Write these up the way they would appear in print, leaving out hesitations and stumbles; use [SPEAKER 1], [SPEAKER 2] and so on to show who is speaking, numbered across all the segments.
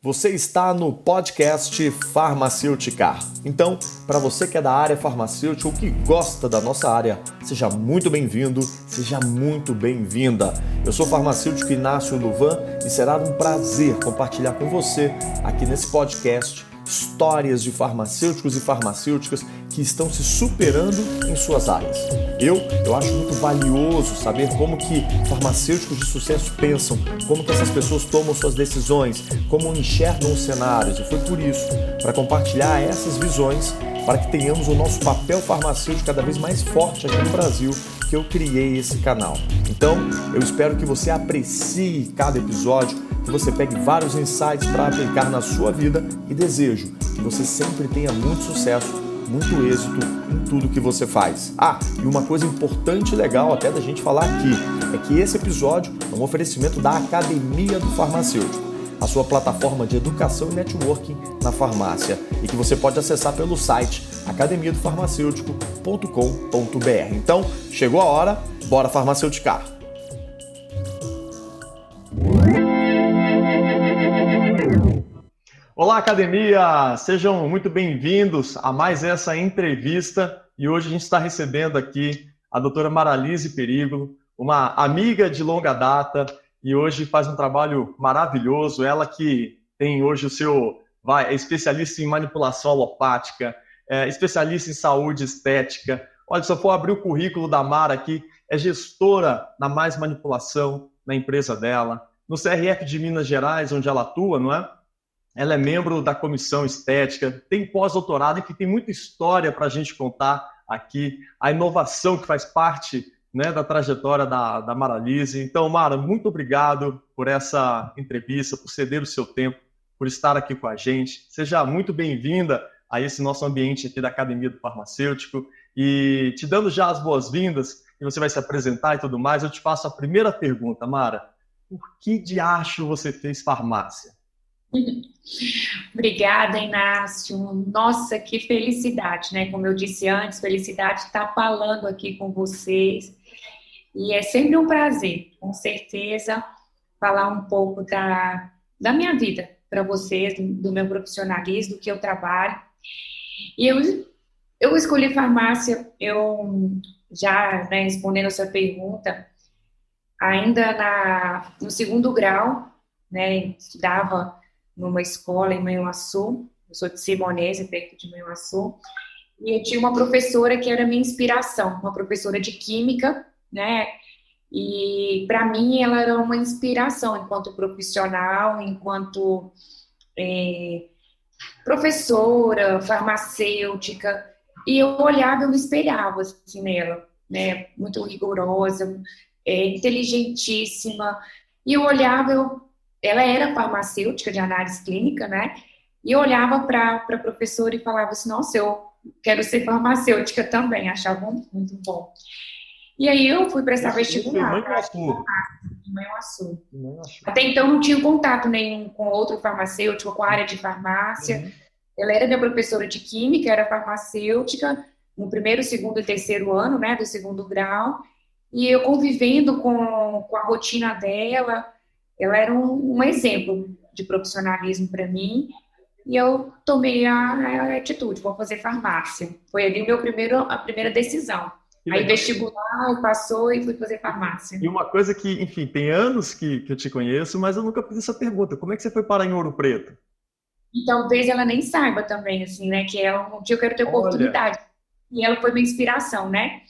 [SPEAKER 1] Você está no podcast Farmacêutica. Então, para você que é da área farmacêutica ou que gosta da nossa área, seja muito bem-vindo, seja muito bem-vinda. Eu sou o farmacêutico Inácio Luvan e será um prazer compartilhar com você, aqui nesse podcast, histórias de farmacêuticos e farmacêuticas que estão se superando em suas áreas. Eu acho muito valioso saber como que farmacêuticos de sucesso pensam, como que essas pessoas tomam suas decisões, como enxergam os cenários. E foi por isso, para compartilhar essas visões, para que tenhamos o nosso papel farmacêutico cada vez mais forte aqui no Brasil, que eu criei esse canal. Então, eu espero que você aprecie cada episódio, que você pegue vários insights para aplicar na sua vida e desejo que você sempre tenha muito sucesso, muito êxito em tudo que você faz. E uma coisa importante e legal até da gente falar aqui é que esse episódio é um oferecimento da Academia do Farmacêutico, a sua plataforma de educação e networking na farmácia, e que você pode acessar pelo site academiadofarmacêutico.com.br. Então, chegou a hora, bora farmaceuticar! Olá, academia! Sejam muito bem-vindos a mais essa entrevista. E hoje a gente está recebendo aqui a doutora Maralise Perigo, uma amiga de longa data, e hoje faz um trabalho maravilhoso. Ela que tem hoje é especialista em manipulação alopática, é especialista em saúde estética. Olha, se eu for abrir o currículo da Mara aqui, é gestora na Mais Manipulação, na empresa dela, no CRF de Minas Gerais, onde ela atua, não é? Ela é membro da comissão estética, tem pós-doutorado, enfim, tem muita história para a gente contar aqui, a inovação que faz parte, né, da trajetória da Maralise. Então, Mara, muito obrigado por essa entrevista, por ceder o seu tempo, por estar aqui com a gente. Seja muito bem-vinda a esse nosso ambiente aqui da Academia do Farmacêutico. E te dando já as boas-vindas, e você vai se apresentar e tudo mais, eu te faço a primeira pergunta, Mara. Por que diacho você fez farmácia?
[SPEAKER 2] Obrigada, Inácio. Nossa, que felicidade, né? Como eu disse antes, felicidade estar falando aqui com vocês. E é sempre um prazer, com certeza, falar um pouco da minha vida para vocês, do meu profissionalismo, do que eu trabalho. E eu escolhi farmácia, já, né, respondendo a sua pergunta, ainda no segundo grau, né, estudava numa escola em Manhuaçu, eu sou de Simonese, perto de Manhuaçu, e eu tinha uma professora que era minha inspiração, uma professora de química, né, e para mim ela era uma inspiração enquanto profissional, enquanto professora, farmacêutica, e eu olhava, eu me espelhava assim nela, né, muito rigorosa, inteligentíssima, e eu olhava, ela era farmacêutica de análise clínica, né? E eu olhava para a professora e falava assim, nossa, eu quero ser farmacêutica também, achava muito bom. E aí eu fui prestar vestibular. Em Manhuaçu. Até então não tinha contato nenhum com outro farmacêutico, com a área de farmácia. Uhum. Ela era minha professora de química, era farmacêutica, no primeiro, segundo e terceiro ano, né, do segundo grau. E eu convivendo com a rotina dela, ela era um exemplo de profissionalismo para mim, e eu tomei a atitude, vou fazer farmácia. Foi ali a primeira decisão. Aí vestibular, passou e fui fazer farmácia.
[SPEAKER 1] E uma coisa que, enfim, tem anos que eu te conheço, mas eu nunca fiz essa pergunta. Como é que você foi parar em Ouro Preto?
[SPEAKER 2] E talvez ela nem saiba também, assim, né, que um dia eu quero ter oportunidade. E ela foi minha inspiração, né?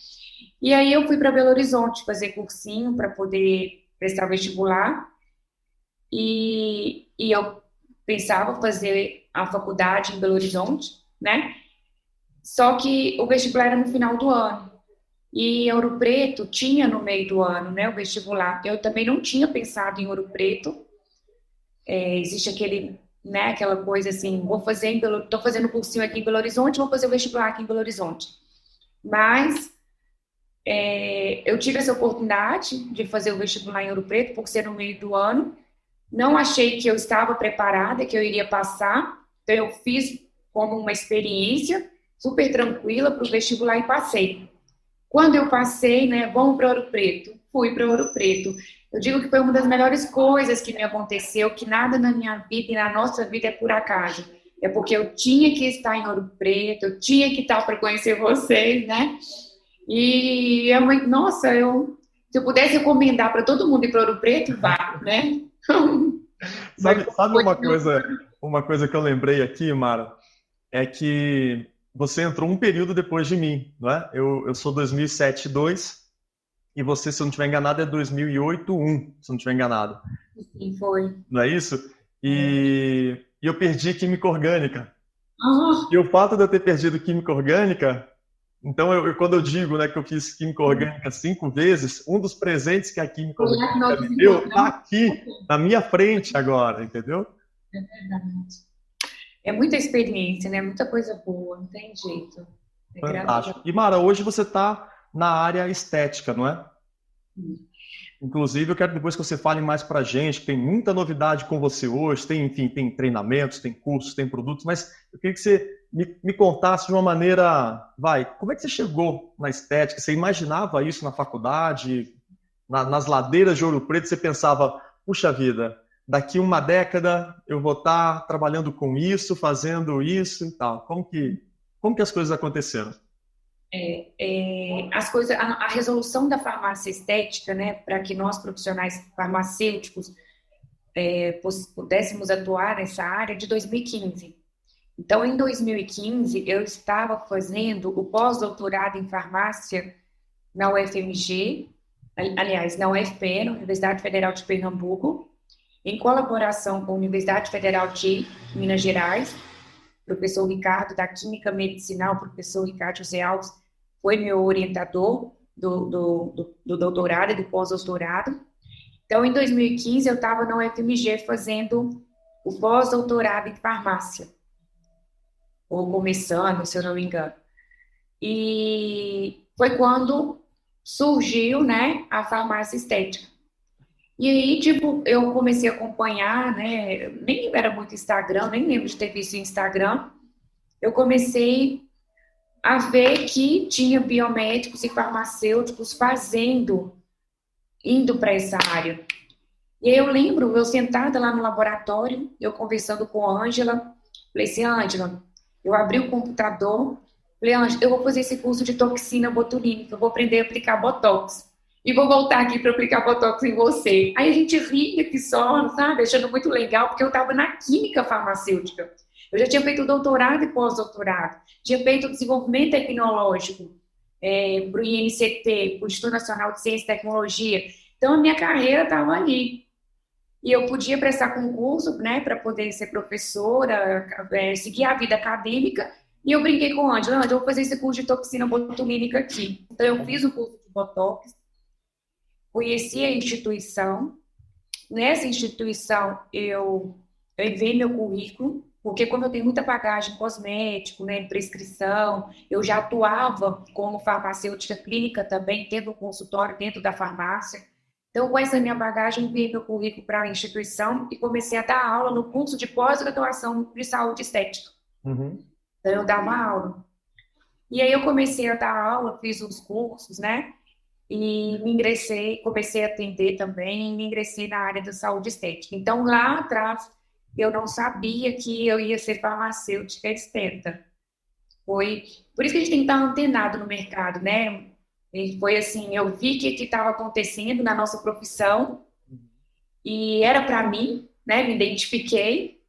[SPEAKER 2] E aí eu fui para Belo Horizonte fazer cursinho para poder prestar vestibular. E eu pensava fazer a faculdade em Belo Horizonte, né? Só que o vestibular era no final do ano. E Ouro Preto tinha no meio do ano, né, o vestibular. Eu também não tinha pensado em Ouro Preto. Existe aquela coisa assim, estou fazendo cursinho aqui em Belo Horizonte, vou fazer o vestibular aqui em Belo Horizonte. Mas eu tive essa oportunidade de fazer o vestibular em Ouro Preto, por ser no meio do ano. Não achei que eu estava preparada, que eu iria passar. Então, eu fiz como uma experiência super tranquila para o vestibular e passei. Quando eu passei, né, vamos para Ouro Preto. Fui para Ouro Preto. Eu digo que foi uma das melhores coisas que me aconteceu, que nada na minha vida e na nossa vida é por acaso. É porque eu tinha que estar em Ouro Preto, eu tinha que estar para conhecer vocês, né? E a mãe, nossa, se eu pudesse recomendar para todo mundo ir para Ouro Preto, vá, né? Mas
[SPEAKER 1] Sabe
[SPEAKER 2] foi meu.
[SPEAKER 1] uma coisa que eu lembrei aqui, Mara? É que você entrou um período depois de mim, não é? Eu sou 2007 2 e você, se eu não estiver enganado, é 2008 1, se eu não estiver enganado.
[SPEAKER 2] Sim, foi.
[SPEAKER 1] Não é isso? E eu perdi química orgânica. E
[SPEAKER 2] Ah,
[SPEAKER 1] o fato de eu ter perdido química orgânica, então quando eu digo, né, que eu fiz química orgânica 5 vezes, um dos presentes que a química
[SPEAKER 2] foi lá que
[SPEAKER 1] orgânica
[SPEAKER 2] nós
[SPEAKER 1] me
[SPEAKER 2] nos
[SPEAKER 1] deu está
[SPEAKER 2] encontramos.
[SPEAKER 1] aqui na minha frente agora, entendeu?
[SPEAKER 2] É verdade. É muita experiência, né? Muita coisa boa, não tem jeito. É graças a
[SPEAKER 1] Fantástico. E Mara, hoje você está na área estética, não é?
[SPEAKER 2] Deus.
[SPEAKER 1] Inclusive, eu quero depois que você fale mais para a gente, que tem muita novidade com você hoje, tem, enfim, tem treinamentos, tem cursos, tem produtos, mas eu queria que você me contasse de uma maneira, como é que você chegou na estética? Você imaginava isso na faculdade, nas ladeiras de Ouro Preto, você pensava, puxa vida, daqui uma década eu vou estar trabalhando com isso, fazendo isso e tal. Como que as coisas aconteceram?
[SPEAKER 2] As coisas, a resolução da farmácia estética, né, para que nós profissionais farmacêuticos pudéssemos atuar nessa área de 2015. Então, em 2015, eu estava fazendo o pós-doutorado em farmácia na UFMG, aliás, na UFPE, na Universidade Federal de Pernambuco, em colaboração com a Universidade Federal de Minas Gerais, professor Ricardo da Química Medicinal, professor Ricardo José Alves, foi meu orientador do doutorado e do pós-doutorado. Então, em 2015, eu estava na UFMG fazendo o pós-doutorado em farmácia, ou começando, se eu não me engano. E foi quando surgiu, né, a farmácia estética. E aí, tipo, eu comecei a acompanhar, né, nem era muito Instagram, nem lembro de ter visto Instagram. Eu comecei a ver que tinha biomédicos e farmacêuticos indo para essa área. E aí eu lembro, eu sentada lá no laboratório, eu conversando com a Ângela, falei assim, Ângela, eu abri o computador, falei, Ângela, eu vou fazer esse curso de toxina botulínica, eu vou aprender a aplicar Botox. E vou voltar aqui para aplicar Botox em você. Aí a gente ria aqui só, sabe, achando muito legal, porque eu estava na química farmacêutica. Eu já tinha feito doutorado e pós-doutorado, tinha feito desenvolvimento tecnológico para o INCT, para o Instituto Nacional de Ciência e Tecnologia. Então, a minha carreira estava ali. E eu podia prestar concurso, né, para poder ser professora, seguir a vida acadêmica. E eu brinquei com a Ângela, eu vou fazer esse curso de toxina botulínica aqui. Então, eu fiz o curso de Botox, conheci a instituição. Nessa instituição, eu enviei meu currículo, porque como eu tenho muita bagagem em cosmético, né, em prescrição, eu já atuava como farmacêutica clínica também, tendo um consultório dentro da farmácia. Então, com essa minha bagagem, enviei meu currículo para a instituição e comecei a dar aula no curso de pós-graduação de saúde estética.
[SPEAKER 1] Uhum.
[SPEAKER 2] Então, eu dava aula. E aí eu comecei a dar aula, fiz os cursos, né? E me ingressei, comecei a atender também, e me ingressei na área da saúde estética. Então, lá atrás, eu não sabia que eu ia ser farmacêutica esteta. Foi por isso que a gente tem que estar antenado no mercado, né? E foi assim, eu vi que estava acontecendo na nossa profissão e era para mim, né? Me identifiquei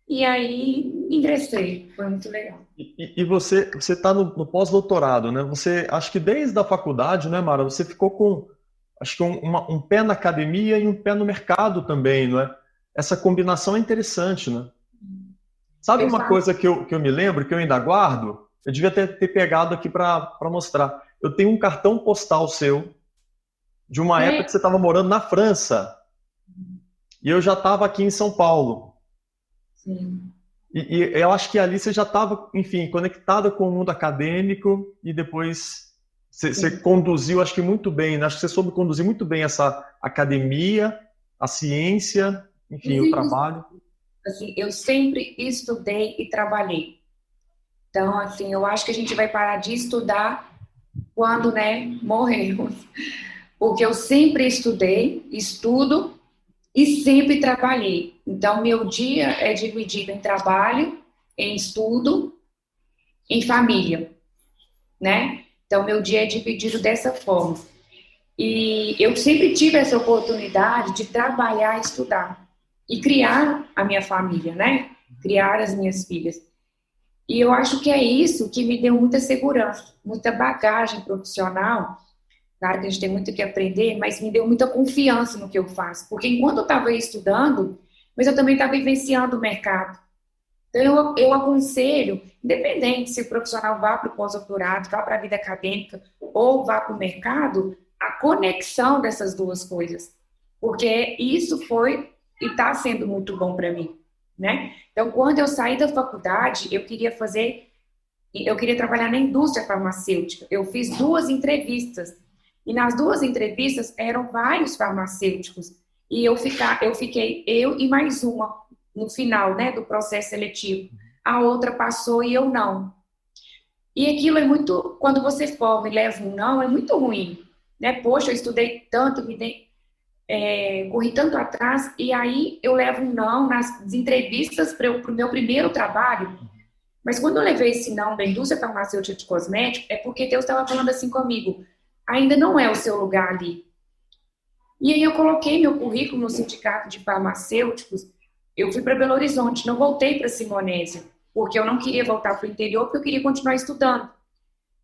[SPEAKER 2] e aí ingressei. Foi muito legal.
[SPEAKER 1] E você está no pós-doutorado, né? Você, acho que desde a faculdade, né, Mara, você ficou com, acho que um pé na academia e um pé no mercado também, não é? Essa combinação é interessante, né? Sabe
[SPEAKER 2] Eu
[SPEAKER 1] uma
[SPEAKER 2] falo,
[SPEAKER 1] coisa que eu me lembro, que eu ainda guardo? Eu devia ter pegado aqui para mostrar. Eu tenho um cartão postal seu de uma época
[SPEAKER 2] é,
[SPEAKER 1] que você estava morando na França e eu já estava aqui em São Paulo.
[SPEAKER 2] sim.
[SPEAKER 1] E eu acho que ali você já estava, enfim, conectada com o mundo acadêmico e depois você
[SPEAKER 2] Sim.
[SPEAKER 1] conduziu, acho que muito bem, né? Acho que você soube conduzir muito bem essa academia, a ciência,
[SPEAKER 2] Eu
[SPEAKER 1] enfim, o
[SPEAKER 2] sempre,
[SPEAKER 1] trabalho.
[SPEAKER 2] assim, eu sempre estudei e trabalhei. Então, assim, eu acho que a gente vai parar de estudar quando, né, morrermos. porque eu sempre estudei, estudo e sempre trabalhei. Então, meu dia é dividido em trabalho, em estudo, em família, né? Então, meu dia é dividido dessa forma. E eu sempre tive essa oportunidade de trabalhar e estudar e criar a minha família, né? Criar as minhas filhas. E eu acho que é isso que me deu muita segurança, muita bagagem profissional. Claro que a gente tem muito que aprender, mas me deu muita confiança no que eu faço. Porque enquanto eu estava estudando, mas eu também estava vivenciando o mercado. Então, eu aconselho, independente se o profissional vá para o pós-doutorado, vá para a vida acadêmica ou vá para o mercado, a conexão dessas duas coisas. Porque isso foi e está sendo muito bom para mim, né? Então, quando eu saí da faculdade, eu queria trabalhar na indústria farmacêutica. Eu fiz 2 entrevistas. E nas 2 entrevistas eram vários farmacêuticos. E eu fiquei, eu e mais uma, no final, né, do processo seletivo. A outra passou e eu não. E aquilo é muito, quando você forma e leva um não, é muito ruim, né? Poxa, eu estudei tanto, corri tanto atrás, e aí eu levo um não nas entrevistas para o meu primeiro trabalho. Mas quando eu levei esse não da indústria farmacêutica de cosméticos, é porque Deus estava falando assim comigo, ainda não é o seu lugar ali. E aí eu coloquei meu currículo no sindicato de farmacêuticos, eu fui para Belo Horizonte, não voltei para Simonésia, porque eu não queria voltar para o interior, porque eu queria continuar estudando.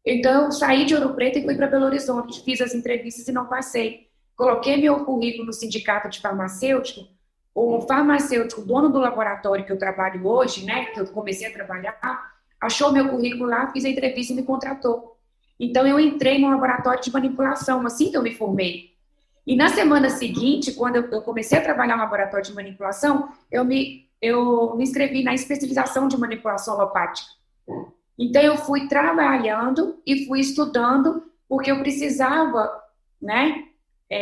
[SPEAKER 2] Então eu saí de Ouro Preto e fui para Belo Horizonte, fiz as entrevistas e não passei. Coloquei meu currículo no sindicato de farmacêutico, o farmacêutico, dono do laboratório que eu trabalho hoje, né, que eu comecei a trabalhar, achou meu currículo lá, fiz a entrevista e me contratou. Então, eu entrei no laboratório de manipulação, assim que eu me formei. E na semana seguinte, quando eu comecei a trabalhar no laboratório de manipulação, eu me inscrevi na especialização de manipulação alopática. Então, eu fui trabalhando e fui estudando, porque eu precisava, né,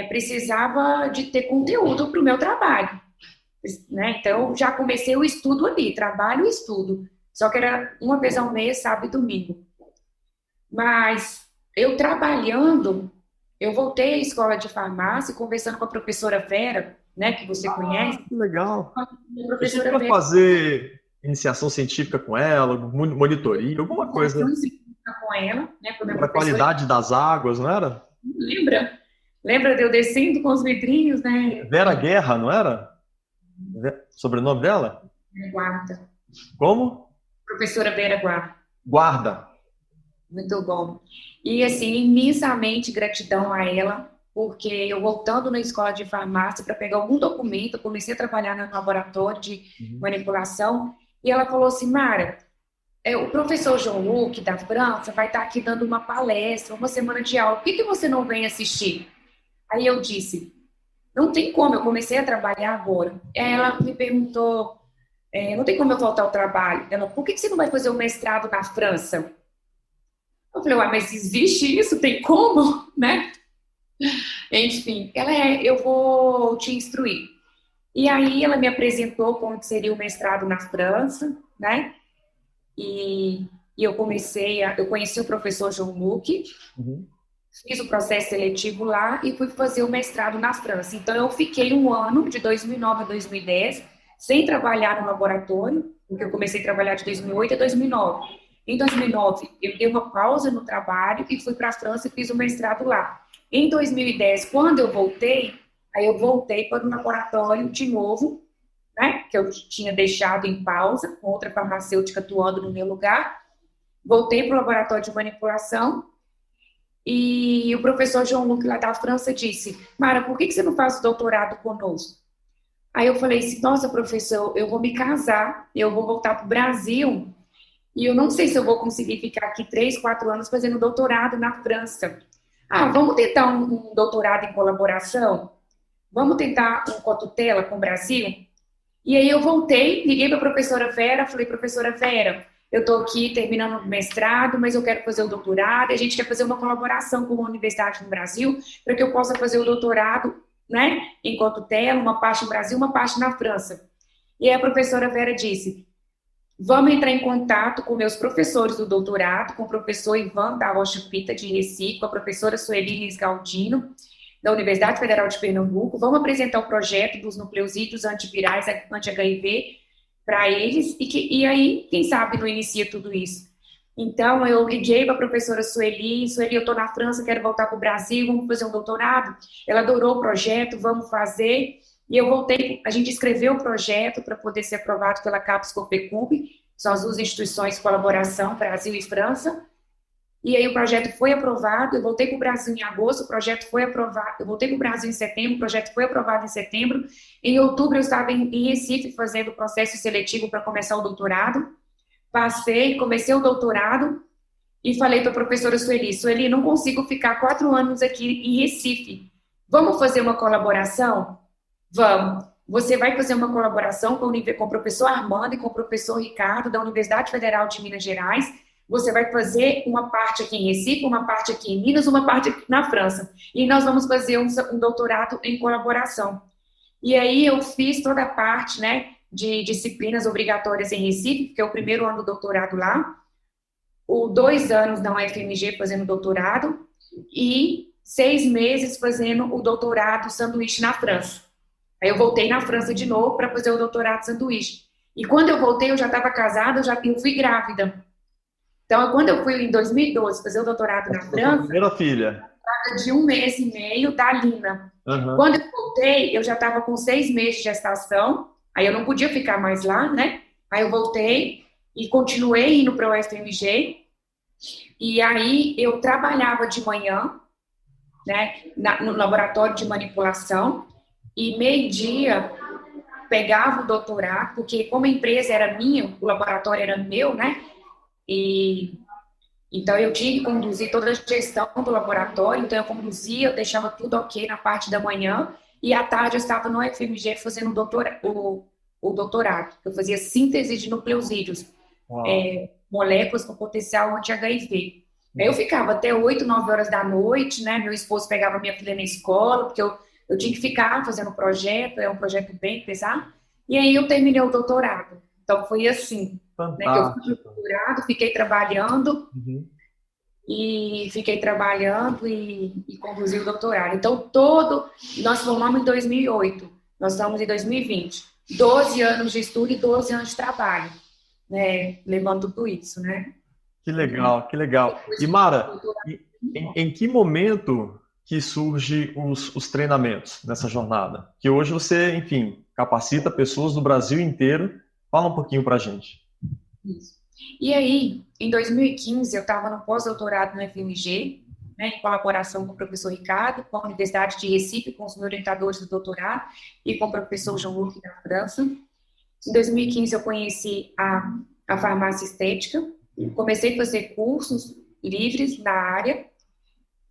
[SPEAKER 2] precisava de ter conteúdo para o meu trabalho. Né? Então, já comecei o estudo ali, trabalho e estudo. Só que era uma vez ao mês, sábado e domingo. Mas eu trabalhando, eu voltei à escola de farmácia, conversando com a professora Vera, né, que você conhece.
[SPEAKER 1] Que legal.
[SPEAKER 2] A
[SPEAKER 1] Você
[SPEAKER 2] professora
[SPEAKER 1] chegou a
[SPEAKER 2] Vera,
[SPEAKER 1] fazer iniciação científica com ela, monitoria, alguma coisa
[SPEAKER 2] com ela, né, com a minha
[SPEAKER 1] para a
[SPEAKER 2] professora.
[SPEAKER 1] qualidade das águas, não era?
[SPEAKER 2] Lembra? Lembra de eu descendo com os vidrinhos, né?
[SPEAKER 1] Vera Guerra, não era? Sobrenome dela?
[SPEAKER 2] Guarda.
[SPEAKER 1] Como?
[SPEAKER 2] Professora Vera Guarda.
[SPEAKER 1] Guarda.
[SPEAKER 2] Muito bom. E, assim, imensamente gratidão a ela, porque eu voltando na escola de farmácia para pegar algum documento, eu comecei a trabalhar no laboratório de manipulação, e ela falou assim, Mara, o professor João Luque, da França, vai estar aqui dando uma palestra, uma semana de aula, por que você não vem assistir? Aí eu disse, não tem como, eu comecei a trabalhar agora. Ela me perguntou, não tem como eu voltar ao trabalho. Ela, por que você não vai fazer o mestrado na França? Eu falei, ué, mas existe isso? Tem como? Né? Enfim, eu vou te instruir. E aí ela me apresentou como seria o mestrado na França, né? E eu conheci o professor João Luque, fiz o processo seletivo lá e fui fazer o mestrado na França. Então eu fiquei um ano, de 2009 a 2010, sem trabalhar no laboratório, porque eu comecei a trabalhar de 2008 a 2009. Em 2009, eu dei uma pausa no trabalho e fui para a França e fiz o mestrado lá. Em 2010, quando eu voltei, aí eu voltei para o laboratório de novo, né, que eu tinha deixado em pausa, com outra farmacêutica atuando no meu lugar. Voltei para o laboratório de manipulação e o professor João Luque, lá da França, disse, Mara, por que você não faz o doutorado conosco? Aí eu falei assim, nossa, professor, eu vou me casar, eu vou voltar para o Brasil e eu não sei se eu vou conseguir ficar aqui 3, 4 anos fazendo doutorado na França. Ah, vamos tentar um doutorado em colaboração? Vamos tentar um cotutela com o Brasil? E aí eu voltei, liguei para a professora Vera, falei, professora Vera, eu estou aqui terminando o mestrado, mas eu quero fazer o doutorado, e a gente quer fazer uma colaboração com uma universidade no Brasil, para que eu possa fazer o doutorado, né, em cotutela, uma parte no Brasil, uma parte na França. E aí a professora Vera disse, vamos entrar em contato com meus professores do doutorado, com o professor Ivan da Rocha Pita, de Recife, com a professora Sueli Liz Galdino, da Universidade Federal de Pernambuco, vamos apresentar o projeto dos nucleosídeos antivirais, anti-HIV, para eles, e aí, quem sabe, não inicia tudo isso. Então, eu liguei para a professora Sueli, eu estou na França, quero voltar para o Brasil, vamos fazer um doutorado. Ela adorou o projeto, vamos fazer. E eu voltei, a gente escreveu o projeto para poder ser aprovado pela CAPES Copecub, são as duas instituições de colaboração, Brasil e França. E aí o projeto foi aprovado, eu voltei para o Brasil em agosto, o projeto foi aprovado, eu voltei para o Brasil em setembro, o projeto foi aprovado em setembro. Em outubro eu estava em Recife fazendo o processo seletivo para começar o doutorado. Passei, comecei o doutorado e falei para a professora Sueli, não consigo ficar 4 anos aqui em Recife. Vamos fazer uma colaboração? Vamos. Você vai fazer uma colaboração com o professor Armando e com o professor Ricardo, da Universidade Federal de Minas Gerais. Você vai fazer uma parte aqui em Recife, uma parte aqui em Minas, uma parte aqui na França. E nós vamos fazer um doutorado em colaboração. E aí eu fiz toda a parte, né, de disciplinas obrigatórias em Recife, porque é o primeiro ano do doutorado lá, 2 anos na UFMG fazendo doutorado, e 6 meses fazendo o doutorado sanduíche na França. Aí eu voltei na França de novo para fazer o doutorado sanduíche. E quando eu voltei, eu já estava casada, eu fui grávida. Então, quando eu fui em 2012 fazer o doutorado na França...
[SPEAKER 3] Primeira filha.
[SPEAKER 2] De 1 mês e meio, da Lina. Uhum. Quando eu voltei, eu já estava com 6 meses de gestação, aí eu não podia ficar mais lá, né? Aí eu voltei e continuei indo para o UFMG, e aí eu trabalhava de manhã, né, no laboratório de manipulação, e meio-dia pegava o doutorado, porque como a empresa era minha, o laboratório era meu, né? E então eu tinha que conduzir toda a gestão do laboratório, então eu conduzia, eu deixava tudo ok na parte da manhã, e à tarde eu estava no UFMG fazendo o doutorado. Eu fazia síntese de nucleosídeos, moléculas com potencial anti-HIV. Aí eu ficava até 8, 9 horas da noite, né? Meu esposo pegava minha filha na escola, porque eu tinha que ficar fazendo o projeto, é um projeto bem pesado, e aí eu terminei o doutorado. Então foi assim, né, que eu fui doutorado, fiquei trabalhando, e conduzi o doutorado. Então nós formamos em 2008, nós estamos em 2020, 12 anos de estudo e 12 anos de trabalho, né, levando tudo isso, né.
[SPEAKER 3] Que legal, que legal. E Mara, em que momento que surge os treinamentos nessa jornada? Que hoje você, enfim, capacita pessoas do Brasil inteiro. Fala um pouquinho pra gente.
[SPEAKER 2] Isso. E aí, em 2015, eu estava no pós-doutorado no FMG, né, em colaboração com o professor Ricardo, com a Universidade de Recife, com os orientadores do doutorado, e com o professor Jean-Luc da França. Em 2015, eu conheci a farmácia estética, comecei a fazer cursos livres na área,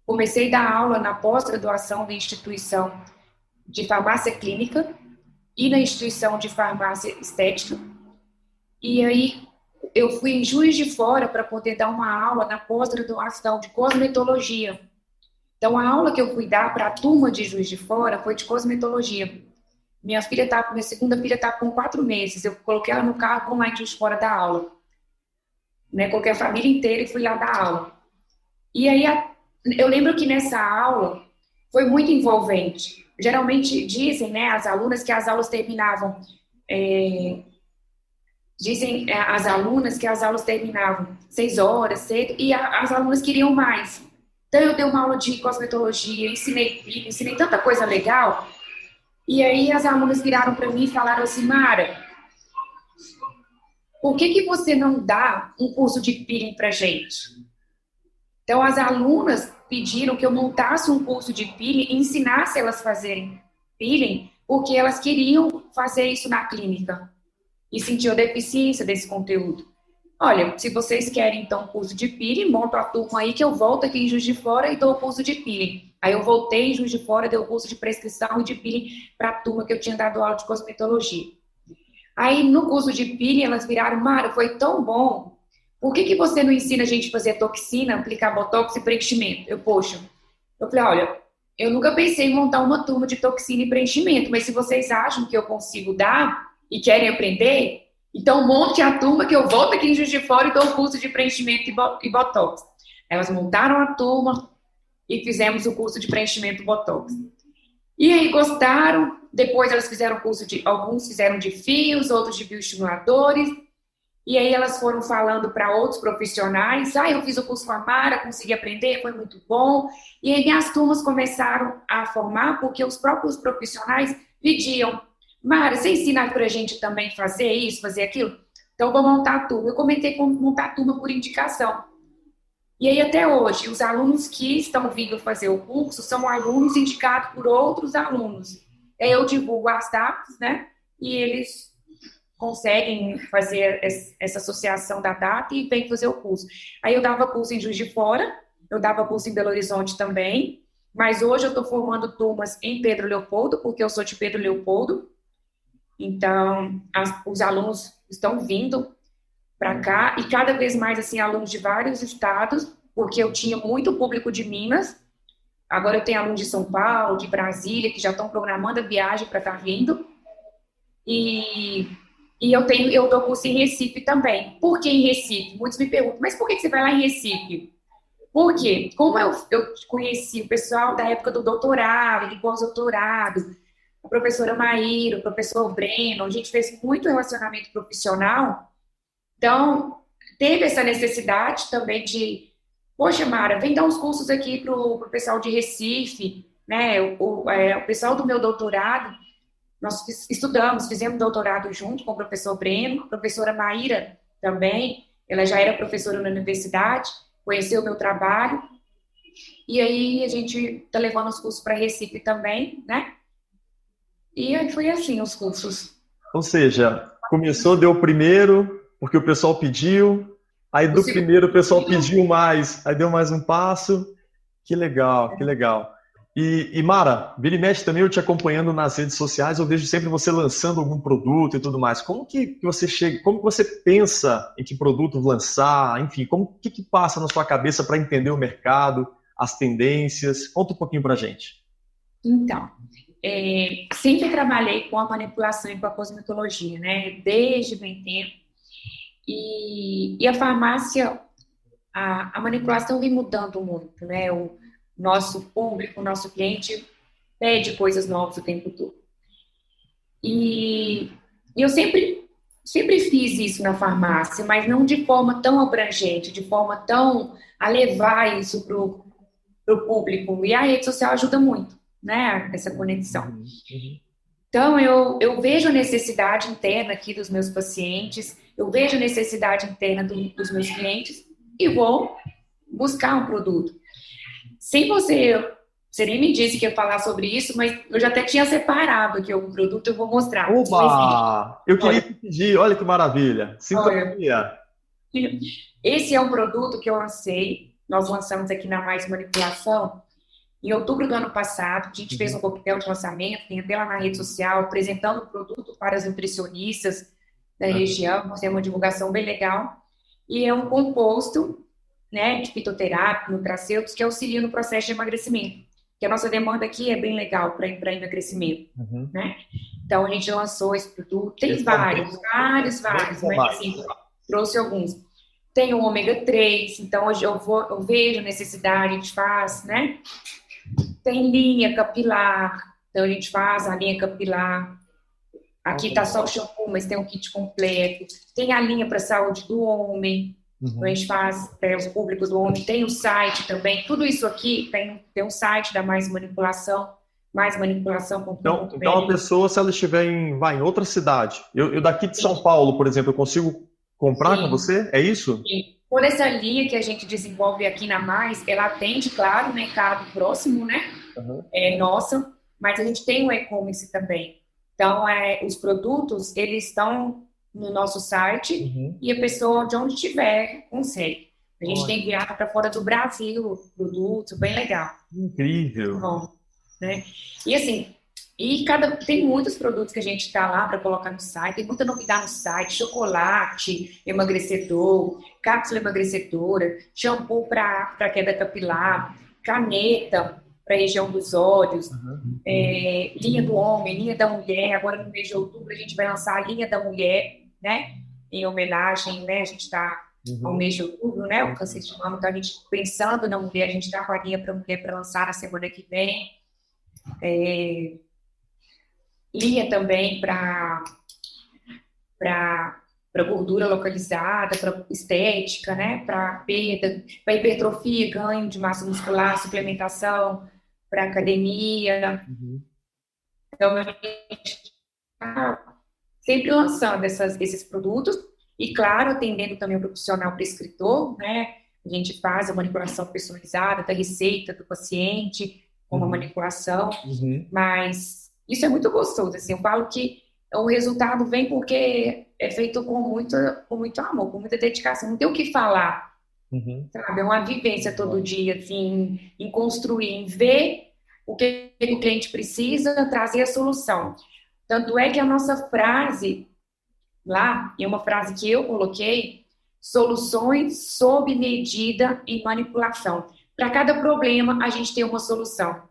[SPEAKER 2] comecei a dar aula na pós-graduação da instituição de farmácia clínica e na instituição de farmácia estética. E aí, eu fui em Juiz de Fora para poder dar uma aula na pós-graduação de cosmetologia. Então, a aula que eu fui dar para a turma de Juiz de Fora foi de cosmetologia. Minha segunda filha está com 4 meses. Eu coloquei ela no carro, vamos lá em Juiz de Fora dar aula. Né, coloquei a família inteira e fui lá dar aula. E aí, eu lembro que nessa aula foi muito envolvente. Geralmente dizem, né, as alunas que as aulas terminavam... Dizem as alunas que as aulas terminavam 6 horas, cedo, e as alunas queriam mais. Então, eu dei uma aula de cosmetologia, ensinei tanta coisa legal, e aí as alunas viraram para mim e falaram assim, Mara, por que você não dá um curso de peeling para gente? Então, as alunas pediram que eu montasse um curso de peeling e ensinasse elas a fazerem peeling, porque elas queriam fazer isso na clínica. E sentiam deficiência desse conteúdo. Olha, se vocês querem, então, curso de peeling, monto a turma aí que eu volto aqui em Juiz de Fora e dou o curso de peeling. Aí eu voltei em Juiz de Fora, dei o curso de prescrição e de peeling para a turma que eu tinha dado aula de cosmetologia. Aí, no curso de peeling, elas viraram, Mara, foi tão bom, por que você não ensina a gente a fazer toxina, aplicar botox e preenchimento? Eu falei, olha, eu nunca pensei em montar uma turma de toxina e preenchimento, mas se vocês acham que eu consigo dar... e querem aprender, então monte a turma que eu volto aqui em Juiz de Fora e dou o curso de preenchimento e botox. Elas montaram a turma, e fizemos o curso de preenchimento Botox. E aí gostaram, depois elas fizeram curso alguns fizeram de fios, outros de bioestimuladores, e aí elas foram falando para outros profissionais, eu fiz o curso com a Mara, consegui aprender, foi muito bom, e aí minhas turmas começaram a formar, porque os próprios profissionais pediam, Mara, você ensina para a gente também fazer isso, fazer aquilo? Então, vou montar a turma. Eu comentei como montar a turma por indicação. E aí, até hoje, os alunos que estão vindo fazer o curso são alunos indicados por outros alunos. Aí eu divulgo as datas, né? E eles conseguem fazer essa associação da data e vêm fazer o curso. Aí eu dava curso em Juiz de Fora, eu dava curso em Belo Horizonte também, mas hoje eu estou formando turmas em Pedro Leopoldo, porque eu sou de Pedro Leopoldo. Então, os alunos estão vindo para cá, e cada vez mais, assim, alunos de vários estados, porque eu tinha muito público de Minas, agora eu tenho alunos de São Paulo, de Brasília, que já estão programando a viagem para estar vindo, e eu dou curso em Recife também. Por que em Recife? Muitos me perguntam, mas por que você vai lá em Recife? Por quê? Como eu conheci o pessoal da época do doutorado, do pós-doutorado, a professora Maíra, o professor Breno, a gente fez muito relacionamento profissional, então teve essa necessidade também de, poxa, Mara, vem dar uns cursos aqui para o pessoal de Recife, né? O pessoal do meu doutorado, nós fizemos doutorado junto com o professor Breno, a professora Maíra também, ela já era professora na universidade, conheceu o meu trabalho, e aí a gente está levando os cursos para Recife também, né? E aí foi assim os cursos.
[SPEAKER 3] Ou seja, começou, deu o primeiro, porque o pessoal pediu, aí do primeiro o pessoal pediu mais, aí deu mais um passo. Que legal, que legal. E Mara, vira e mexe também, eu te acompanhando nas redes sociais, eu vejo sempre você lançando algum produto e tudo mais. Como que você chega, como que você pensa em que produto lançar, enfim, que passa na sua cabeça para entender o mercado, as tendências? Conta um pouquinho pra gente.
[SPEAKER 2] Então, sempre trabalhei com a manipulação e com a cosmetologia, né? Desde bem tempo. E a farmácia, a manipulação vem mudando muito, né? O nosso público, o nosso cliente pede coisas novas o tempo todo. E eu sempre fiz isso na farmácia, mas não de forma tão abrangente, de forma tão a levar isso para o público. E a rede social ajuda muito, né? Essa conexão. Então, eu vejo a necessidade interna aqui dos meus pacientes, eu vejo a necessidade interna dos meus clientes e vou buscar um produto. Sem você nem me disse que ia falar sobre isso, mas eu já até tinha separado aqui algum produto, eu vou mostrar.
[SPEAKER 3] Oba! Eu queria te pedir, olha que maravilha. Sintonia.
[SPEAKER 2] Esse é um produto que eu lancei, nós lançamos aqui na Mais Manipulação, em outubro do ano passado. A gente fez um coquetel de lançamento, tem até lá na rede social, apresentando o produto para as nutricionistas da região, nós temos uma divulgação bem legal. E é um composto, né, de fitoterápico, nutraceuticos, que auxilia no processo de emagrecimento. Que a nossa demanda aqui é bem legal para emagrecimento, né? Então, a gente lançou esse produto. Tem vários, mas assim, trouxe alguns. Tem o ômega 3, então hoje eu vejo necessidade, a gente faz, né? Tem linha capilar, então a gente faz a linha capilar. Aqui está só o shampoo, mas tem um kit completo. Tem a linha para a saúde do homem, então a gente faz para os públicos do homem. Tem o site também, tudo isso aqui tem um site da Mais Manipulação, maismanipulação.com.br.
[SPEAKER 3] Então a pessoa, se ela estiver em outra cidade, eu daqui de São Paulo, por exemplo, eu consigo comprar com você? É isso?
[SPEAKER 2] Sim. Por essa linha que a gente desenvolve aqui na Mais, ela atende, claro, o mercado próximo, né? É nossa, mas a gente tem o e-commerce também. Então, os produtos, eles estão no nosso site e a pessoa, de onde estiver, consegue. A gente tem enviado para fora do Brasil produtos, bem legal.
[SPEAKER 3] Incrível.
[SPEAKER 2] Bom, né? E assim, tem muitos produtos que a gente está lá para colocar no site, tem muita novidade no site: chocolate emagrecedor, cápsula emagrecedora, shampoo para queda capilar, caneta para a região dos olhos, linha do homem, linha da mulher. Agora no mês de outubro a gente vai lançar a linha da mulher, né? Em homenagem, né? A gente está ao mês de outubro, né? O câncer de mama. Então, a gente pensando na mulher, a gente trabalha para a mulher para lançar na semana que vem. Linha também para gordura localizada, para estética, né? Para perda, para hipertrofia, ganho de massa muscular, suplementação, para academia. Então, a gente está sempre lançando esses produtos e, claro, atendendo também o profissional prescritor, né? A gente faz a manipulação personalizada da receita do paciente, com uma manipulação, mas isso é muito gostoso, assim, eu falo que o resultado vem porque é feito com muito amor, com muita dedicação, não tem o que falar, sabe? É uma vivência todo dia, assim, em construir, em ver o que o cliente precisa, trazer a solução. Tanto é que a nossa frase lá, e é uma frase que eu coloquei, soluções sob medida e manipulação. Para cada problema, a gente tem uma solução,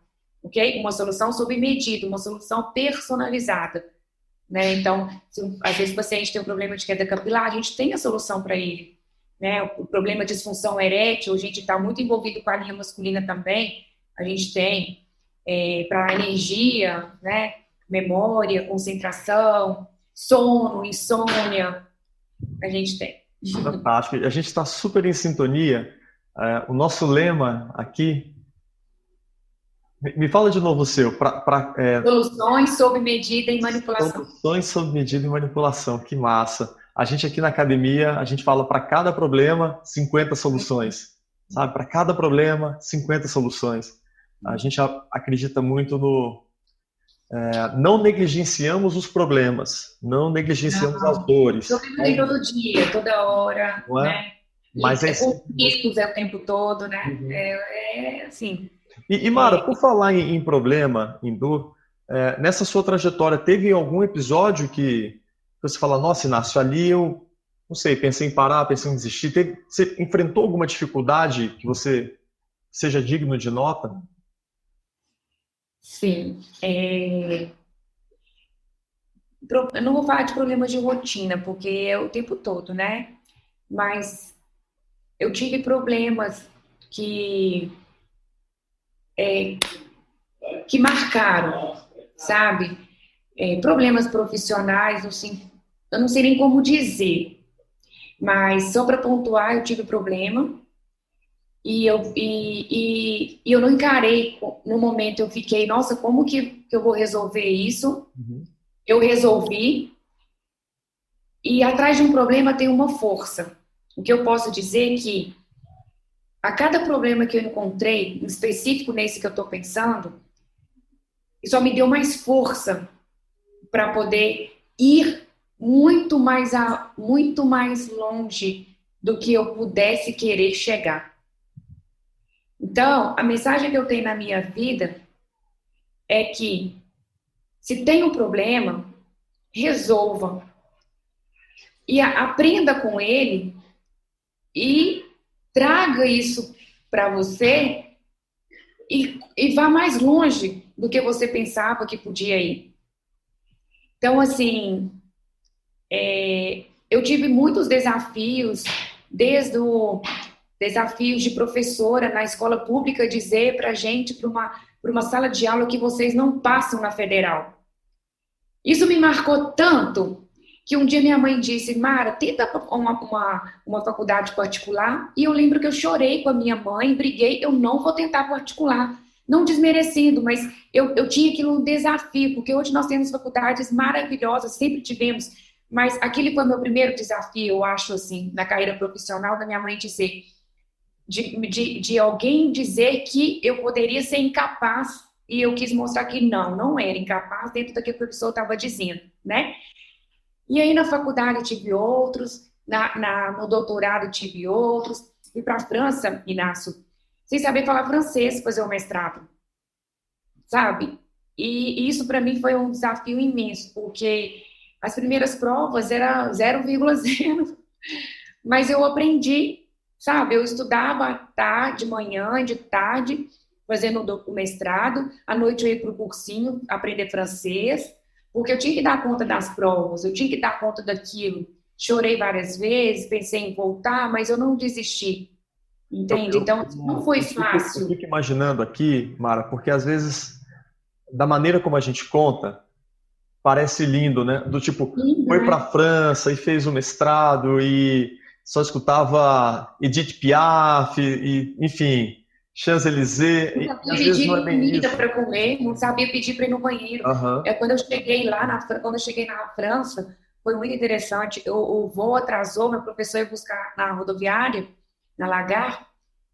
[SPEAKER 2] ok? Uma solução sob medida, uma solução personalizada, né? Então, às vezes o paciente tem um problema de queda capilar, a gente tem a solução para ele, né? O problema de disfunção erétil, a gente está muito envolvido com a linha masculina também, a gente tem para energia, né? Memória, concentração, sono, insônia, a gente tem.
[SPEAKER 3] Fantástico. A gente está super em sintonia. O nosso lema aqui... Me fala de novo o seu.
[SPEAKER 2] Soluções sob medida e manipulação.
[SPEAKER 3] Soluções sob medida e manipulação. Que massa. A gente aqui na academia, a gente fala para cada problema, 50 soluções. Sabe? Para cada problema, 50 soluções. A gente acredita muito no... não negligenciamos os problemas, não negligenciamos as dores.
[SPEAKER 2] Todo dia, toda hora,
[SPEAKER 3] não é?
[SPEAKER 2] né?
[SPEAKER 3] Mas
[SPEAKER 2] com riscos o tempo todo, né? Assim.
[SPEAKER 3] E Mara, por falar em problema, em dor, nessa sua trajetória, teve algum episódio que você fala, nossa, Inácio, ali eu, não sei, pensei em parar, pensei em desistir. Você enfrentou alguma dificuldade que você seja digno de nota?
[SPEAKER 2] Sim. Eu não vou falar de problemas de rotina, porque é o tempo todo, né? Mas eu tive problemas que marcaram, sabe? Problemas profissionais, assim, eu não sei nem como dizer, mas só para pontuar, eu tive problema e eu não encarei no momento, eu fiquei, nossa, como que eu vou resolver isso? Eu resolvi, e atrás de um problema tem uma força. O que eu posso dizer é que a cada problema que eu encontrei, em específico nesse que eu estou pensando, só me deu mais força para poder ir muito mais longe do que eu pudesse querer chegar. Então, a mensagem que eu tenho na minha vida é que se tem um problema, resolva. E aprenda com ele e traga isso para você e vá mais longe do que você pensava que podia ir. Então, assim, eu tive muitos desafios, desde desafios de professora na escola pública dizer para a gente, para uma sala de aula, que vocês não passam na federal. Isso me marcou tanto que um dia minha mãe disse, Mara, tenta uma faculdade particular. E eu lembro que eu chorei com a minha mãe, briguei, eu não vou tentar particular. Não desmerecendo, mas eu tinha aquilo um desafio, porque hoje nós temos faculdades maravilhosas, sempre tivemos, mas aquele foi meu primeiro desafio, eu acho, assim, na carreira profissional da minha mãe dizer, de alguém dizer que eu poderia ser incapaz, e eu quis mostrar que não era incapaz dentro daquilo que a pessoa estava dizendo, né? E aí na faculdade tive outros, no doutorado tive outros, e para a França, Inácio, sem saber falar francês, fazer o mestrado, sabe? E isso para mim foi um desafio imenso, porque as primeiras provas era 0,0, mas eu aprendi, sabe? Eu estudava de manhã, de tarde, fazendo o mestrado, à noite eu ia para o cursinho aprender francês, porque eu tinha que dar conta das provas, eu tinha que dar conta daquilo. chorei várias vezes, pensei em voltar, mas eu não desisti, entende? Então, não foi fácil.
[SPEAKER 3] Eu fico imaginando aqui, Mara, porque às vezes, da maneira como a gente conta, parece lindo, né? Do tipo,
[SPEAKER 2] Lindo,
[SPEAKER 3] foi para
[SPEAKER 2] né?
[SPEAKER 3] a França e fez o mestrado e só escutava Edith Piaf e enfim, Champs-Élysées,
[SPEAKER 2] Não
[SPEAKER 3] e
[SPEAKER 2] sabia
[SPEAKER 3] às vezes não é
[SPEAKER 2] pedir
[SPEAKER 3] bem
[SPEAKER 2] comida
[SPEAKER 3] isso.
[SPEAKER 2] para comer, não sabia pedir para ir no banheiro.
[SPEAKER 3] Aham.
[SPEAKER 2] Quando eu cheguei lá quando eu cheguei na França, foi muito interessante. O voo atrasou, meu professor ia buscar na rodoviária, na Lagar,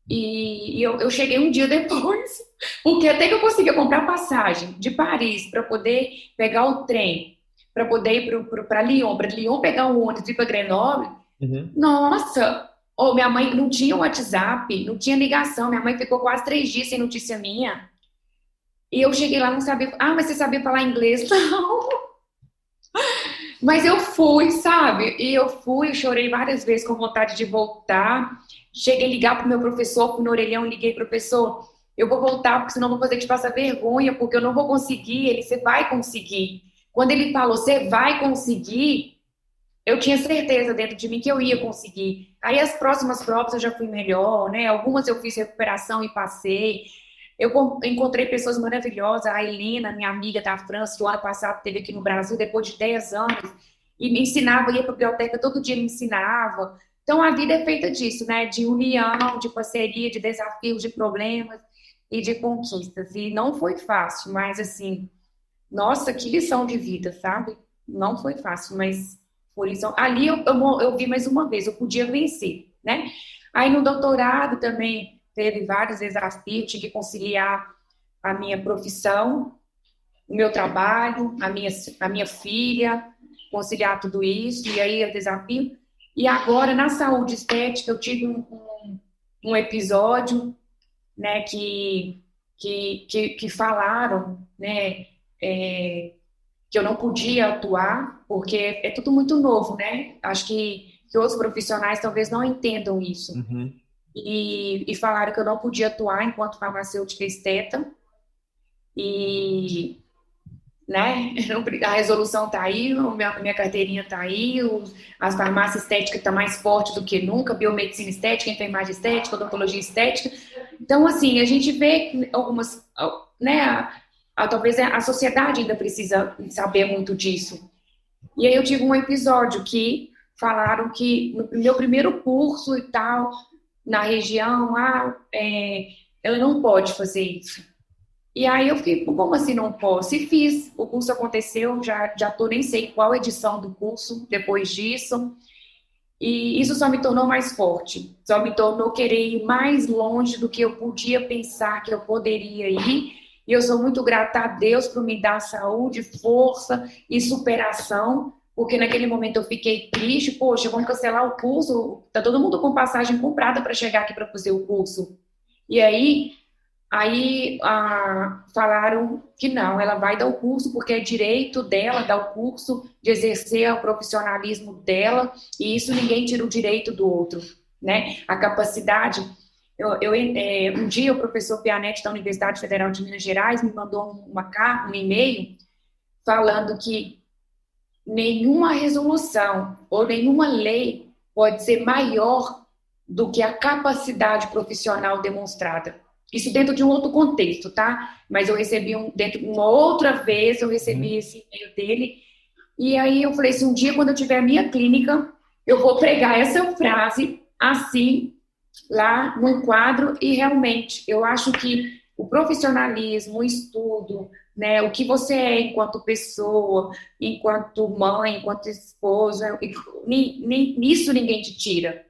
[SPEAKER 2] e eu cheguei um dia depois, porque até que eu conseguia comprar passagem de Paris para poder pegar o trem, para poder ir para Lyon, para Lyon pegar o ônibus e ir para Grenoble.
[SPEAKER 3] Uhum.
[SPEAKER 2] Nossa! Oh, minha mãe não tinha WhatsApp, não tinha ligação. Minha mãe ficou quase 3 dias sem notícia minha. E eu cheguei lá, não sabia. Ah, mas você sabia falar inglês? Não. Mas eu fui, sabe? E eu fui, chorei várias vezes com vontade de voltar. Cheguei a ligar pro meu professor, fui no orelhão, liguei, professor, eu vou voltar, porque senão eu vou fazer te passar vergonha, porque eu não vou conseguir. Ele, você vai conseguir. Quando ele falou, você vai conseguir, eu tinha certeza dentro de mim que eu ia conseguir. Aí as próximas provas eu já fui melhor, né? Algumas eu fiz recuperação e passei. Encontrei pessoas maravilhosas, a Helena, minha amiga da França, que o ano passado esteve aqui no Brasil, depois de 10 anos, e me ensinava, ia para a biblioteca, todo dia me ensinava. Então a vida é feita disso, né? De união, de parceria, de desafios, de problemas e de conquistas. E não foi fácil, mas assim, nossa, que lição de vida, sabe? Não foi fácil, mas por isso, ali eu vi mais uma vez, eu podia vencer, né? Aí no doutorado também teve vários desafios, tinha que conciliar a minha profissão, o meu trabalho, a minha filha, conciliar tudo isso, e aí é desafio. E agora, na saúde estética, eu tive um episódio, né, que falaram, né, que eu não podia atuar, porque é tudo muito novo, né? Acho que outros profissionais talvez não entendam isso.
[SPEAKER 3] Uhum.
[SPEAKER 2] E falaram que eu não podia atuar enquanto farmacêutica esteta, e, né, a resolução está aí, minha carteirinha está aí, as farmácias estéticas estão mais fortes do que nunca, biomedicina estética, enfermagem estética, odontologia estética. Então, assim, a gente vê algumas, né, talvez a sociedade ainda precisa saber muito disso. E aí eu tive um episódio que falaram que no meu primeiro curso e tal, na região, ela não pode fazer isso. E aí eu fiquei, como assim não posso? E fiz, o curso aconteceu, já tô nem sei qual edição do curso depois disso. E isso só me tornou mais forte, só me tornou querer ir mais longe do que eu podia pensar que eu poderia ir. E eu sou muito grata a Deus por me dar saúde, força e superação, porque naquele momento eu fiquei triste, poxa, vamos cancelar o curso, tá todo mundo com passagem comprada para chegar aqui para fazer o curso. E aí, falaram que não, ela vai dar o curso porque é direito dela dar o curso, de exercer o profissionalismo dela, e isso ninguém tira o direito do outro, né? A capacidade. Um dia o professor Pianetti da Universidade Federal de Minas Gerais me mandou uma carta, um e-mail, falando que nenhuma resolução ou nenhuma lei pode ser maior do que a capacidade profissional demonstrada. Isso dentro de um outro contexto, tá? Mas eu recebi dentro de uma outra vez, eu recebi esse e-mail dele. E aí eu falei assim, um dia quando eu tiver a minha clínica, eu vou pregar essa frase assim, lá no quadro, e realmente, eu acho que o profissionalismo, o estudo, né, o que você é enquanto pessoa, enquanto mãe, enquanto esposa, nisso ninguém te tira,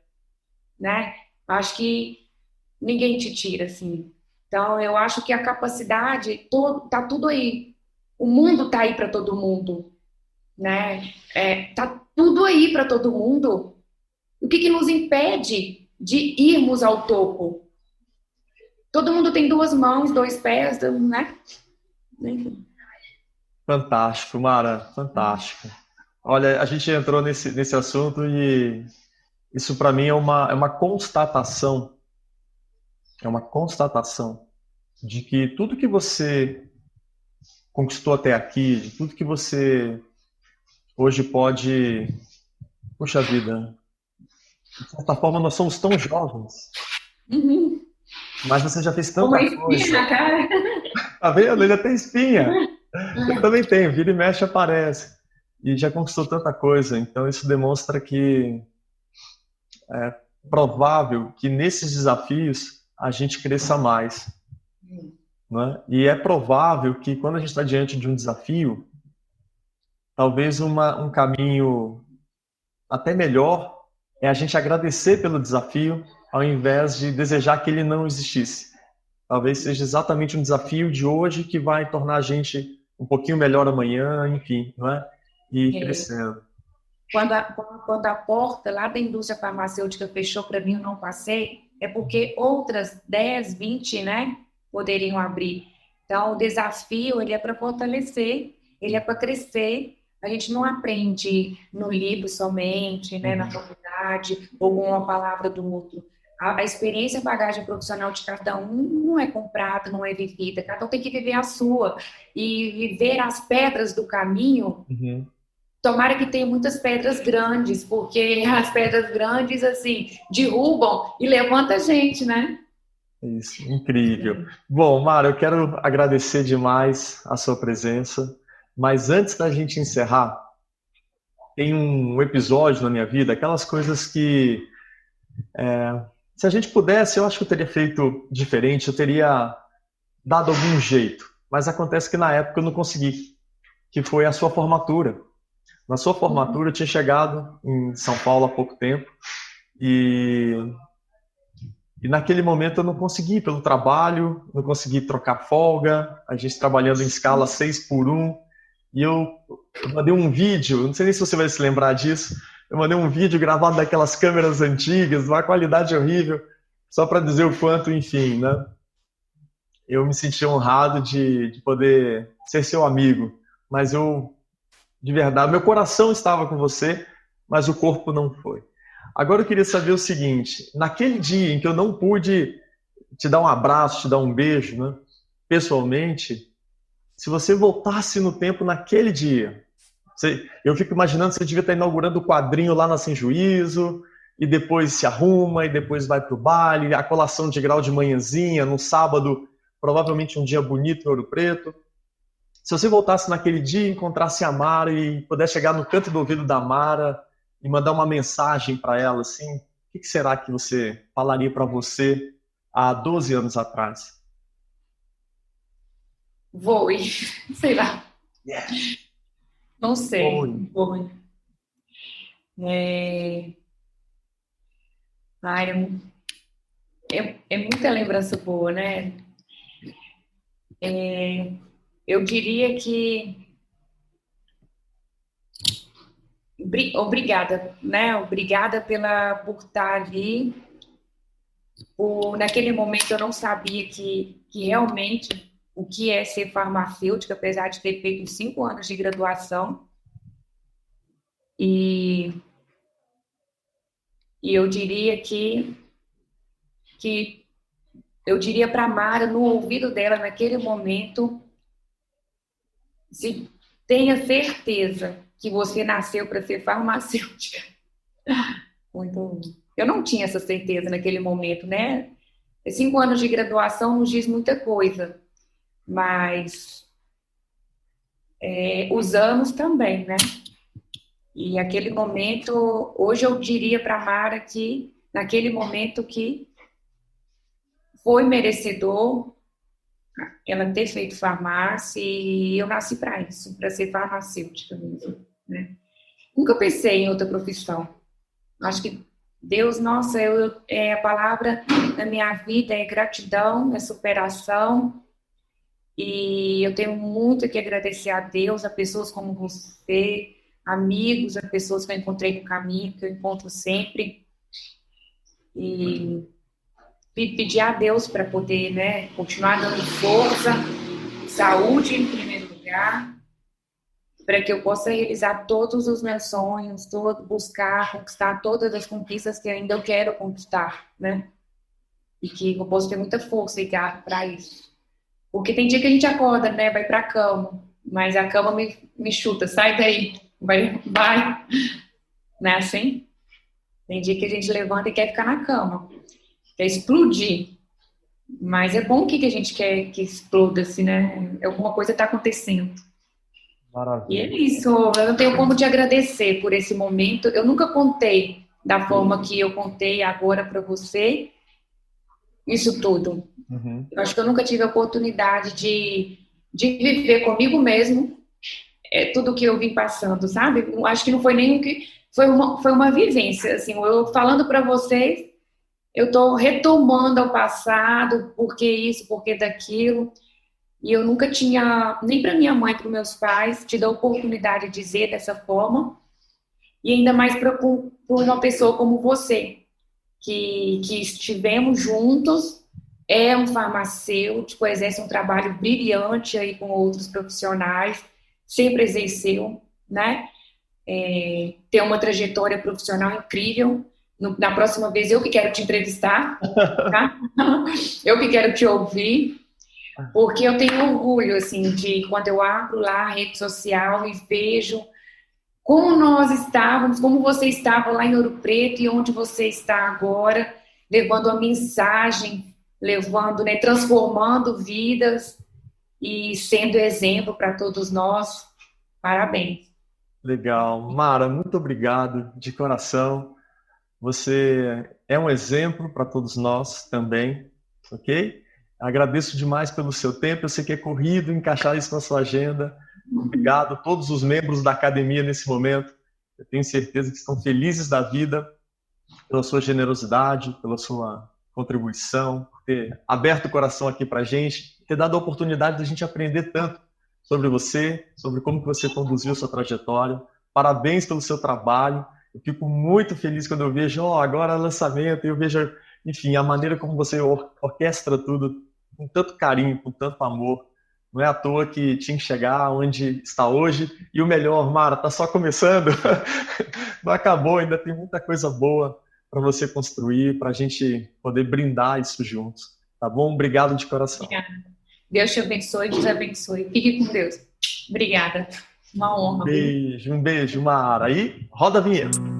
[SPEAKER 2] né? Acho que ninguém te tira, assim. Então, eu acho que a capacidade, tá tudo aí. O mundo tá aí para todo mundo, né? Tá tudo aí para todo mundo. O que nos impede de irmos ao topo? Todo mundo tem duas mãos, dois pés, né? Enfim.
[SPEAKER 3] Fantástico, Mara, fantástico. Olha, a gente entrou nesse assunto e isso para mim é uma constatação de que tudo que você conquistou até aqui, de tudo que você hoje pode Puxa vida, de certa forma nós somos tão jovens,
[SPEAKER 2] Uhum.
[SPEAKER 3] mas você já fez
[SPEAKER 2] Uma
[SPEAKER 3] tanta
[SPEAKER 2] espinha
[SPEAKER 3] coisa.
[SPEAKER 2] na cara.
[SPEAKER 3] Tá vendo? Ele tem espinha. Eu também tenho, vira e mexe aparece. E já conquistou tanta coisa, então isso demonstra que é provável que nesses desafios a gente cresça mais, né? E é provável que quando a gente está diante de um desafio, talvez um caminho até melhor é a gente agradecer pelo desafio ao invés de desejar que ele não existisse. Talvez seja exatamente um desafio de hoje que vai tornar a gente um pouquinho melhor amanhã, enfim, não é? E
[SPEAKER 2] É.
[SPEAKER 3] crescendo.
[SPEAKER 2] Quando a porta lá da indústria farmacêutica fechou para mim, eu não passei, é porque outras 10, 20, né, poderiam abrir. Então, o desafio, ele é para fortalecer, ele é para crescer. A gente não aprende no livro somente, né, na faculdade, ou com uma palavra do outro. A experiência, a bagagem profissional de cada um não é comprada, não é vivida. Cada um tem que viver a sua. E viver as pedras do caminho.
[SPEAKER 3] Uhum.
[SPEAKER 2] Tomara que tenha muitas pedras grandes, porque as pedras grandes, assim, derrubam e levantam a gente, né?
[SPEAKER 3] Isso, incrível. Bom, Mara, eu quero agradecer demais a sua presença, mas antes da gente encerrar, tem um episódio na minha vida, aquelas coisas que, se a gente pudesse, eu acho que eu teria feito diferente, eu teria dado algum jeito, mas acontece que na época eu não consegui, que foi a sua formatura. Na sua formatura, eu tinha chegado em São Paulo há pouco tempo e naquele momento eu não consegui, pelo trabalho, não consegui trocar folga, a gente trabalhando em escala 6 por 1, e eu mandei um vídeo, não sei nem se você vai se lembrar disso, eu mandei um vídeo gravado daquelas câmeras antigas, uma qualidade horrível, só para dizer o quanto, enfim, né? Eu me senti honrado de poder ser seu amigo, mas eu, de verdade, meu coração estava com você, mas o corpo não foi. Agora eu queria saber o seguinte, naquele dia em que eu não pude te dar um abraço, te dar um beijo, né, pessoalmente, se você voltasse no tempo naquele dia, eu fico imaginando que você devia estar inaugurando o quadrinho lá na Sem Juízo, e depois se arruma, e depois vai para o baile, a colação de grau de manhãzinha, no sábado, provavelmente um dia bonito em Ouro Preto. Se você voltasse naquele dia, encontrasse a Mara e pudesse chegar no canto do ouvido da Mara e mandar uma mensagem para ela, assim, o que será que você falaria para você há 12 anos atrás?
[SPEAKER 2] Voe, sei lá,
[SPEAKER 3] Yeah.
[SPEAKER 2] não sei.
[SPEAKER 3] Oi.
[SPEAKER 2] Voe. Ai, é muita lembrança boa, né? Eu diria que obrigada, né? Obrigada por estar ali. Naquele momento eu não sabia que realmente o que é ser farmacêutica, apesar de ter feito 5 anos de graduação. E eu diria que eu diria para a Mara, no ouvido dela, naquele momento, se tenha certeza que você nasceu para ser farmacêutica. Muito. Eu não tinha essa certeza naquele momento, né? 5 anos de graduação nos diz muita coisa, mas os anos também, né? E aquele momento, hoje eu diria para a Mara que, naquele momento, que foi merecedor ela ter feito farmácia e eu nasci para isso, para ser farmacêutica mesmo, né? Nunca pensei em outra profissão. Acho que Deus, nossa, a palavra na minha vida é gratidão, é superação, e eu tenho muito que agradecer a Deus, a pessoas como você, amigos, a pessoas que eu encontrei no caminho, que eu encontro sempre, e pedir a Deus para poder, né, continuar dando força, saúde em primeiro lugar, para que eu possa realizar todos os meus sonhos, buscar, conquistar todas as conquistas que ainda eu quero conquistar, né? E que eu possa ter muita força e garra para isso. Porque tem dia que a gente acorda, né, vai para a cama, mas a cama me chuta, sai daí, vai. Não é assim? Tem dia que a gente levanta e quer ficar na cama, quer explodir. Mas é bom que a gente quer que exploda, assim, né? Alguma coisa está acontecendo. E é
[SPEAKER 3] Maravilha.
[SPEAKER 2] isso, eu não tenho como te agradecer por esse momento. Eu nunca contei da forma que eu contei agora para você, isso tudo.
[SPEAKER 3] Uhum.
[SPEAKER 2] Eu acho que eu nunca tive a oportunidade de viver comigo mesmo tudo que eu vim passando, sabe? Eu acho que não foi nem o que... foi uma vivência, assim. Eu falando para vocês, eu estou retomando ao passado, por que isso, por que daquilo. E eu nunca tinha, nem para minha mãe, para os meus pais, tido a oportunidade de dizer dessa forma. E ainda mais para uma pessoa como você, que estivemos juntos, é um farmacêutico, exerce um trabalho brilhante aí com outros profissionais, sempre exerceu, né? Tem uma trajetória profissional incrível. Na próxima vez eu que quero te entrevistar, tá? Eu que quero te ouvir, porque eu tenho orgulho, assim, de quando eu abro lá a rede social e vejo como nós estávamos, como você estava lá em Ouro Preto e onde você está agora, levando a mensagem, levando, né, transformando vidas e sendo exemplo para todos nós. Parabéns.
[SPEAKER 3] Legal. Mara, muito obrigado de coração. Você é um exemplo para todos nós também, ok? Agradeço demais pelo seu tempo. Eu sei que é corrido encaixar isso na sua agenda. Obrigado a todos os membros da academia nesse momento. Eu tenho certeza que estão felizes da vida pela sua generosidade, pela sua contribuição, por ter aberto o coração aqui para a gente, ter dado a oportunidade de a gente aprender tanto sobre você, sobre como que você conduziu sua trajetória. Parabéns pelo seu trabalho. Eu fico muito feliz quando eu vejo, agora é lançamento, e eu vejo, enfim, a maneira como você orquestra tudo com tanto carinho, com tanto amor. Não é à toa que tinha que chegar onde está hoje. E o melhor, Mara, está só começando. Não acabou, ainda tem muita coisa boa para você construir, para a gente poder brindar isso juntos. Tá bom? Obrigado de coração.
[SPEAKER 2] Obrigada. Deus te abençoe, Deus abençoe. Fique com Deus. Obrigada. Uma honra.
[SPEAKER 3] Um beijo, Mara. Aí, roda a vinheta.